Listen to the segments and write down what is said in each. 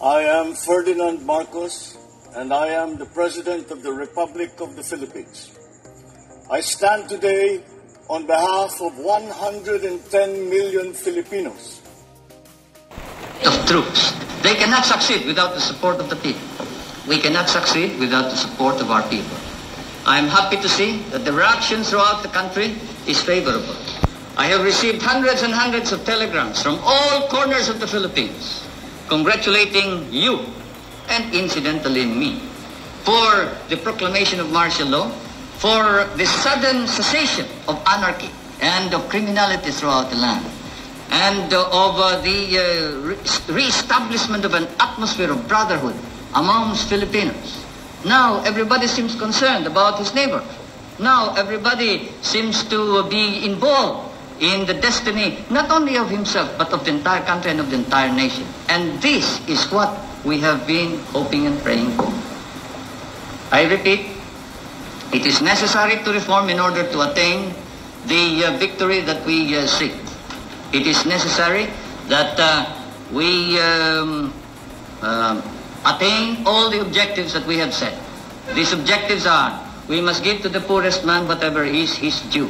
I am Ferdinand Marcos, and I am the President of the Republic of the Philippines. I stand today on behalf of 110 million Filipinos. Of troops. They cannot succeed without the support of the people. We cannot succeed without the support of our people. I am happy to see that the reaction throughout the country is favorable. I have received hundreds and hundreds of telegrams from all corners of the Philippines congratulating you and incidentally me for the proclamation of martial law, for the sudden cessation of anarchy and of criminality throughout the land, and of the re-establishment of an atmosphere of brotherhood amongst Filipinos. Now everybody seems concerned about his neighbor. Now everybody seems to be involved in the destiny not only of himself but of the entire country and of the entire nation. And this is what we have been hoping and praying for. I repeat, it is necessary to reform in order to attain the victory that we seek. It is necessary that we attain all the objectives that we have set. These objectives are, we must give to the poorest man whatever is his due.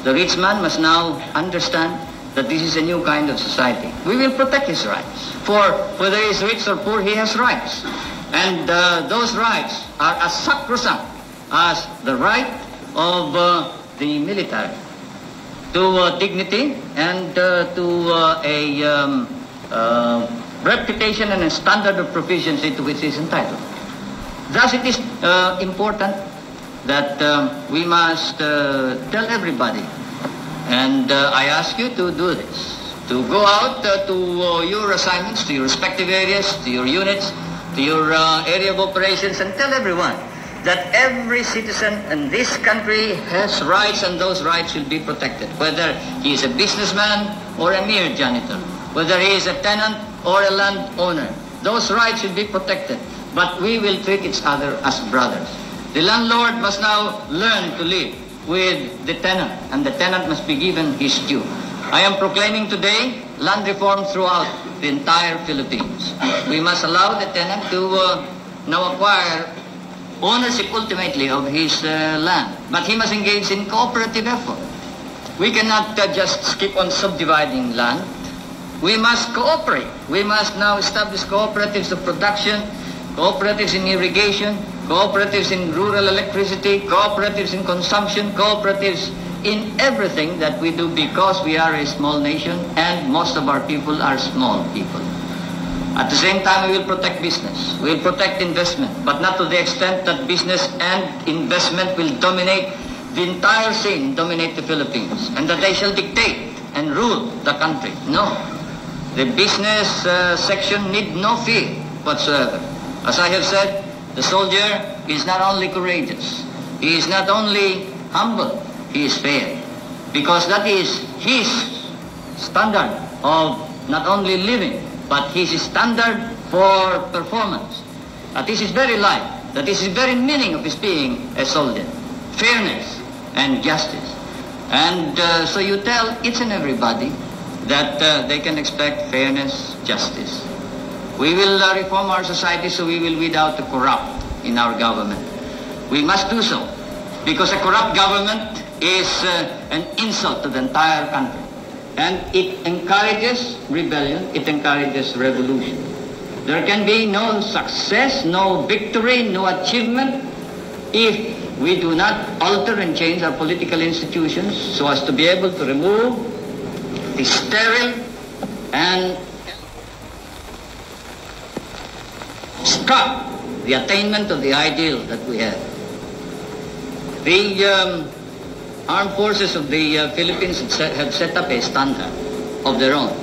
The rich man must now understand that this is a new kind of society. We will protect his rights. For whether he is rich or poor, he has rights. And those rights are as sacrosanct as the right of the military to dignity and to a reputation and a standard of proficiency to which he is entitled. Thus it is important that we must tell everybody, and I ask you to do this, to go out to your assignments, to your respective areas, to your units, to your area of operations, and tell everyone that every citizen in this country has rights, and those rights will be protected, whether he is a businessman or a mere janitor, whether he is a tenant or a landowner. Those rights will be protected, but we will treat each other as brothers. The landlord must now learn to live with the tenant, and the tenant must be given his due. I am proclaiming today land reform throughout the entire Philippines. We must allow the tenant to now acquire ownership ultimately of his land, but he must engage in cooperative effort. We cannot just keep on subdividing land. We must cooperate. We must now establish cooperatives of production, cooperatives in irrigation, cooperatives in rural electricity, cooperatives in consumption, cooperatives in everything that we do, because we are a small nation and most of our people are small people. At the same time, we will protect business. We will protect investment, but not to the extent that business and investment will dominate the entire scene, dominate the Philippines, and that they shall dictate and rule the country. No. The business section need no fear whatsoever. As I have said, the soldier is not only courageous, he is not only humble, he is fair. Because that is his standard of not only living, but his standard for performance. That is his very life, that is his very meaning of his being a soldier. Fairness and justice. And so you tell each and everybody that they can expect fairness, justice. We will reform our society so we will weed out the corrupt in our government. We must do so because a corrupt government is an insult to the entire country. And it encourages rebellion, it encourages revolution. There can be no success, no victory, no achievement if we do not alter and change our political institutions so as to be able to remove the sterile and obstruct the attainment of the ideal that we have. The armed forces of the Philippines have set up a standard of their own.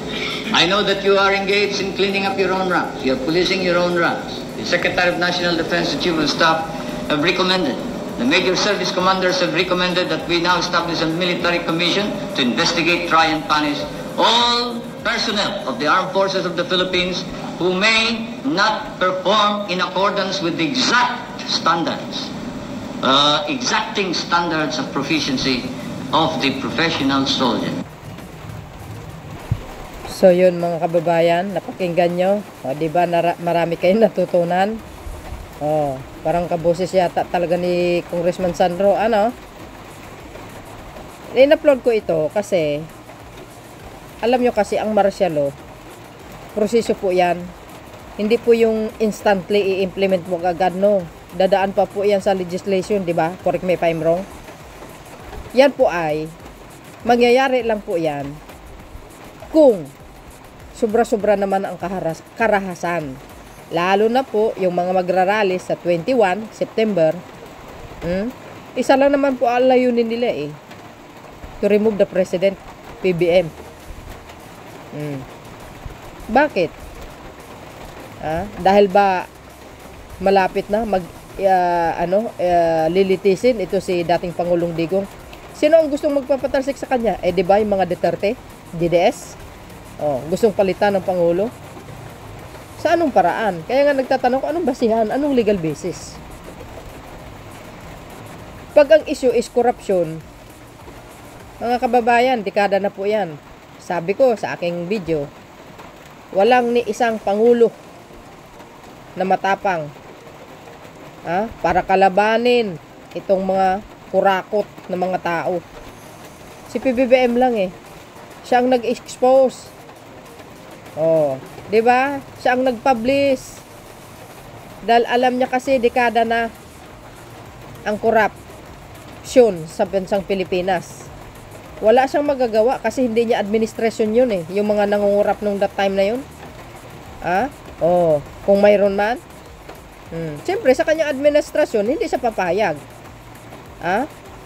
I know that you are engaged in cleaning up your own ranks. You are policing your own ranks. The Secretary of National Defense, the Chief of Staff have recommended, the major service commanders have recommended that we now establish a military commission to investigate, try and punish all personnel of the armed forces of the Philippines who may not perform in accordance with the exact standards, exacting standards of proficiency of the professional soldier. So yun mga kababayan, napakinggan nyo. O, diba marami kayong natutunan. O, parang kaboses yata talaga ni Congressman Sandro. Ano? In-upload ko ito kasi alam nyo kasi ang martial law, proseso po yan. Hindi po yung instantly i-implement mo agad, no. Dadaan pa po yan sa legislation, di ba? Correct me if I'm wrong. Yan po ay mangyayari lang po yan kung sobra-sobra naman ang karahasan. Lalo na po yung mga magrarally sa 21 September. Isa lang naman po ang layunin nila to remove the president, PBM. Bakit? Dahil ba malapit na lilitisin ito si dating Pangulong Digong? Sino ang gustong magpapatalsik sa kanya? Di ba yung mga Duterte, DDS? Gustong palitan ng Pangulo? Sa anong paraan? Kaya nga nagtatanong ko, anong basihan? Anong legal basis? Pag ang issue is corruption, mga kababayan, dekada na po yan. Sabi ko sa aking video, walang ni isang Pangulo na matapang para kalabanin itong mga kurakot na mga tao. Si PBBM lang siya ang nag-expose. Di ba? Siya ang nag-publish. Dahil alam niya kasi dekada na ang corruption sa bansang Pilipinas. Wala siyang magagawa kasi hindi niya administration yun yung mga nangungurap nung that time na yun. Kung mayroon man. Siyempre sa kanyang administrasyon hindi siya papayag.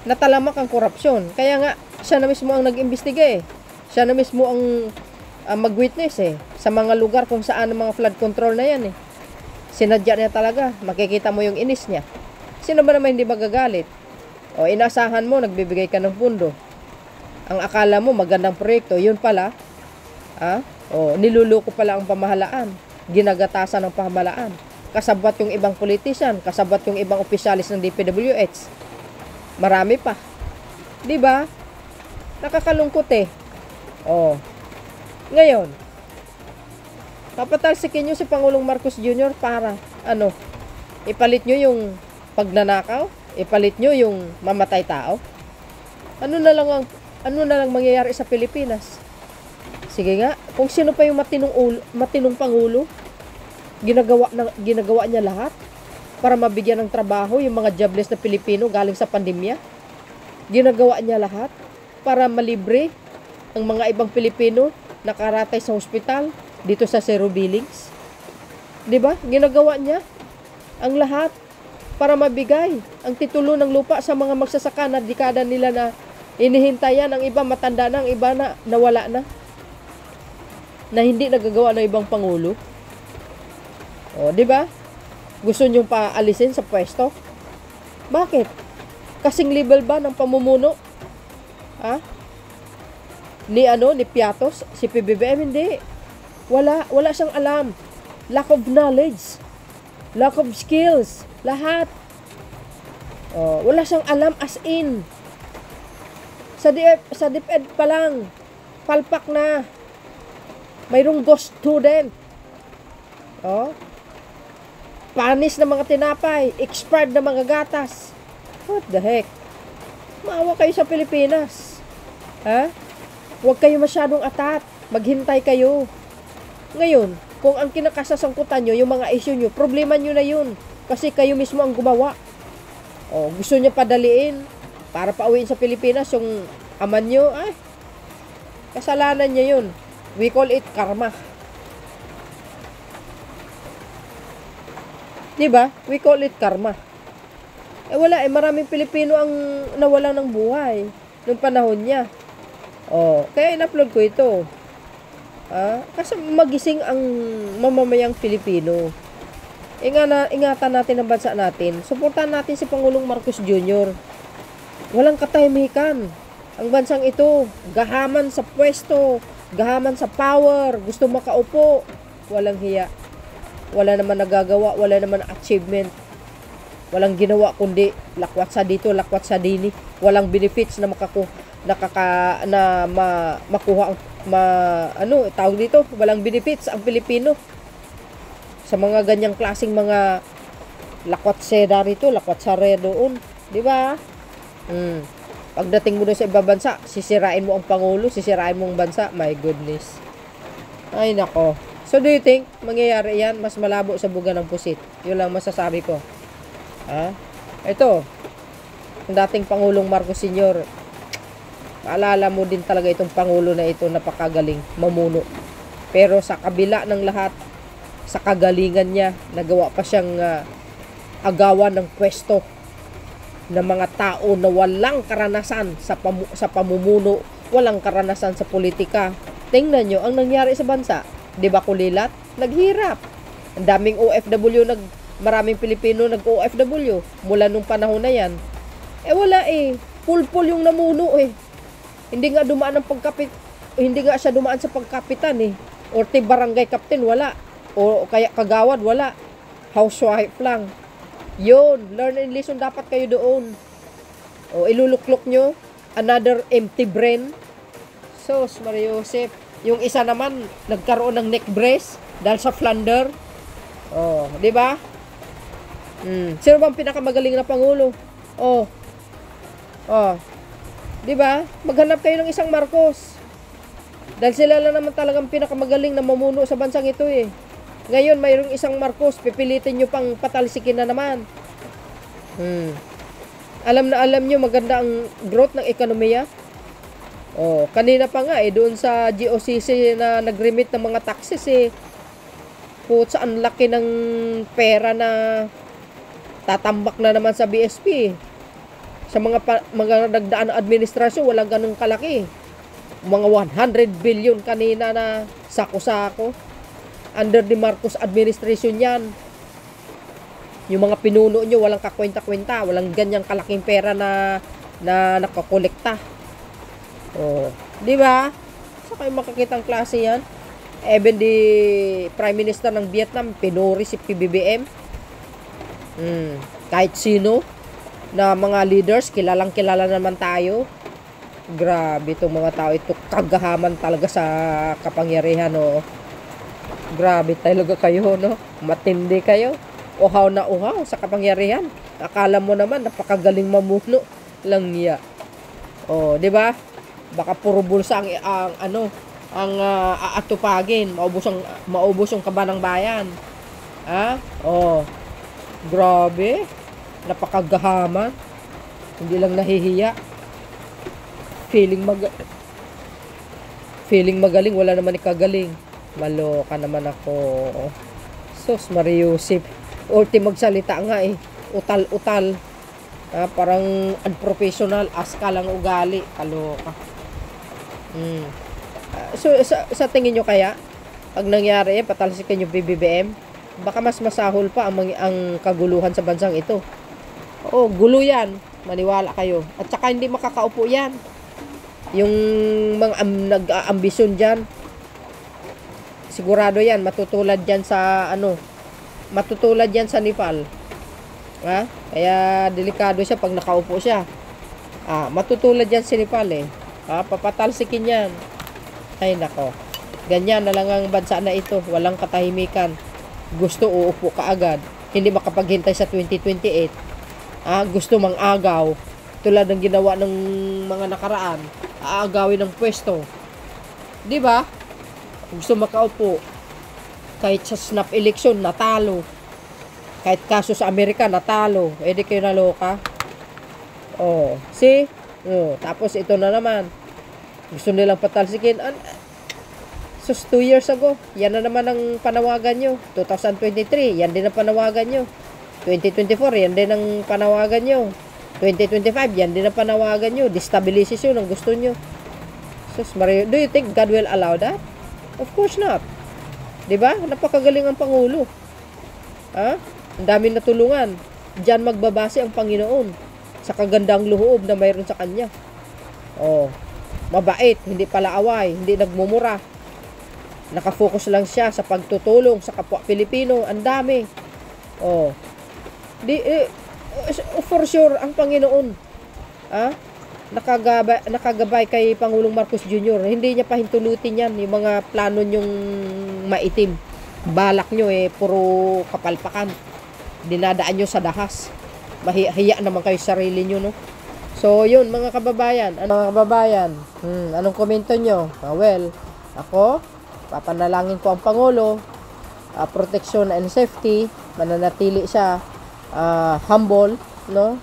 Natalamak ang korupsyon. Kaya nga siya na mismo ang nag-imbestiga Siya na mismo ang mag-witness sa mga lugar kung saan ang mga flood control na yan Sinadya niya talaga. Makikita mo yung inis niya. Sino ba naman hindi magagalit? Inasahan mo, nagbibigay ka ng pundo. Ang akala mo magandang proyekto, yun pala niluluko pala ang pamahalaan. Ginagatasan ng pamahalaan. Kasabwat yung ibang politician, kasabwat yung ibang opisyalis ng DPWH. Marami pa. 'Di ba? Nakakalungkot Ngayon, papatalsikin nyo si Pangulong Marcos Jr. para ipalit nyo yung pagnanakaw, ipalit nyo yung mamatay tao. Ano na lang mangyayari sa Pilipinas? Sige nga, kung sino pa yung matinong Pangulo, ginagawa niya lahat para mabigyan ng trabaho yung mga jobless na Pilipino galing sa pandemya. Ginagawa niya lahat para malibre ang mga ibang Pilipino nakaratay sa hospital dito sa Zero Billings. 'Di ba? Ginagawa niya ang lahat para mabigay ang titulo ng lupa sa mga magsasaka na dekada nila na inihintayan. Ang iba matanda na, ang iba na nawala na hindi nagagawa ng ibang pangulo. 'Di ba? Gusto niyong paalisin sa pwesto? Bakit? Kasing level ba ng pamumuno? Ni Piatos, si PBBM hindi. Wala siyang alam. Lack of knowledge, lack of skills, lahat. Wala siyang alam as in. Sa DepEd pa lang, palpak na. Mayroong ghost student. Panis na mga tinapay, expired na mga gatas. What the heck? Maawa kayo sa Pilipinas. Huwag kayo masyadong atat. Maghintay kayo. Ngayon, kung ang kinakasasangkutan nyo, yung mga issue nyo, problema nyo na yun. Kasi kayo mismo ang gumawa. Gusto nyo padaliin para pauwiin sa Pilipinas yung aman nyo. Kasalanan nyo yun. We call it karma. Diba? We call it karma. Wala maraming Pilipino ang nawalan ng buhay nung panahon niya. Kaya in-upload ko ito. Kasi magising ang mamamayang Pilipino. Ingatan natin ang bansa natin. Suportahan natin si Pangulong Marcos Jr. Walang katahimikan. Ang bansang ito, gahaman sa pwesto, gahaman sa power, gusto makaupo. Walang hiya. Wala naman nagagawa, wala naman achievement. Walang ginawa kundi lakwat sa dito, lakwat sa dini. Walang benefits na makuha ang tawag dito, walang benefits ang Pilipino sa mga ganyang klaseng mga lakwatsera rito, lakwatsare doon, di ba? Pagdating mo doon sa ibang bansa, sisirain mo ang Pangulo, sisirain mo ang bansa, my goodness. Ay nako. So do you think mangyayari yan? Mas malabo sa buga ng pusit. Yun lang masasabi ko. Ito, ang dating Pangulong Marcos Sr., maalala mo din talaga itong Pangulo na ito, napakagaling mamuno. Pero sa kabila ng lahat, sa kagalingan niya, nagawa pa siyang agawan ng pwesto ng mga tao na walang karanasan sa pamumuno, walang karanasan sa politika. Tingnan nyo, ang nangyari sa bansa, di ba kulilat? Naghirap. Ang daming OFW, maraming Pilipino nag-OFW mula nung panahon na yan. Wala pulpul yung namuno Hindi nga siya dumaan sa pagkapitan Or barangay captain, wala. O kaya kagawad, wala. Housewife lang. Yun, learn and lesson dapat kayo doon. O iluluklok nyo, another empty brain. Sos, Mario Joseph. Yung isa naman, nagkaroon ng neck brace dahil sa flounder. Di ba? Sino bang pinakamagaling na Pangulo? Di ba? Maghanap kayo ng isang Marcos. Dahil sila lang naman talagang pinakamagaling na mamuno sa bansang ito Ngayon, mayroong isang Marcos, pipilitin nyo pang patalsikin na naman. Alam nyo, maganda ang growth ng ekonomiya. Kanina pa nga doon sa GOCC na nag-remit ng mga taxes ang laki ng pera na tatambak na naman sa BSP. Sa mga nagdaan na administrasyon, walang ganun kalaki. Mga 100 billion kanina na sako-sako. Under the Marcos administration yan. Yung mga pinuno nyo, walang kakwenta-kwenta. Walang ganyang kalaking pera na nakakolekta. Di ba? Sa kayo makakita ang klase yan. Even the Prime Minister ng Vietnam, pinuri si PBBM. Kahit sino na mga leaders, kilalang kilala naman tayo. Grabe itong mga tao. Ito kagahaman talaga sa kapangyarihan. Grabe talaga kayo, matindi kayo. Uhaw na uhaw sa kapangyarihan. Akala mo naman napakagaling mamuno lang niya. Di ba? Baka puro bulsa ang aatupagin, maubos yung kaba ng bayan. Grabe. Napakagahaman. Hindi lang nahihiya. Feeling magaling, wala naman ikagaling. Maloka naman ako. Sus, Mario Joseph. Ulti magsalita nga Utal-utal. Parang unprofessional. Aska lang ugali. Kaloka. So, sa tingin nyo kaya, pag nangyari patalsikin yung BBM, baka mas masahol pa ang kaguluhan sa bansang ito. Gulo yan. Maniwala kayo. At saka hindi makakaupo yan. Yung mga nag-aambisyon dyan, sigurado yan, matutulad yan sa Nepal. Kaya delikado siya pag nakaupo siya. Matutulad yan sa Nepal papatalsikin yan. Ay nako. Ganyan na lang ang bansa na ito. Walang katahimikan. Gusto uupo ka agad. Hindi makapaghintay sa 2028. Gusto mang agaw. Tulad ng ginawa ng mga nakaraan. Aagawin ng pwesto. Di ba? Gusto makaupo. Kahit sa snap election, natalo. Kahit kaso sa Amerika, natalo. Di kayo naloka. See? Tapos ito na naman. Gusto nilang patalsikin. Sus, 2 years ago, yan na naman ang panawagan nyo. 2023, yan din ang panawagan nyo. 2024, yan din ang panawagan nyo. 2025, yan din ang panawagan nyo. Destabilization ang gusto nyo. Sus, Mario, do you think God will allow that? Of course not. Diba? Napakagaling ang Pangulo. Ang daming natulungan. Diyan magbabase ang Panginoon sa kagandang loob na mayroon sa kanya. Mabait, hindi pala away, hindi nagmumura. Nakafocus lang siya sa pagtutulong sa kapwa Pilipino. Ang dami. For sure, ang Panginoon. nakagabay kay Pangulong Marcos Jr. Hindi niya pa hintulutin yan, yung mga plano nyong maitim. Balak nyo puro kapalpakan. Dinadaan nyo sa dahas. Mahiya naman kayo sarili nyo, no? So, yun, mga kababayan. Anong komento nyo? Well, ako, papanalangin ko ang Pangulo, protection and safety, mananatili siya humble, no?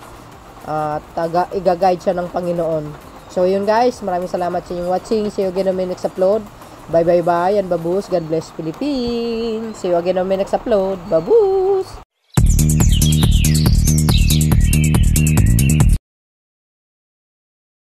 Iga-guide siya ng Panginoon. So yun guys, maraming salamat sa inyong watching. See you again on my next upload. Bye and babush. God bless Philippines. See you again on my next upload. Babush.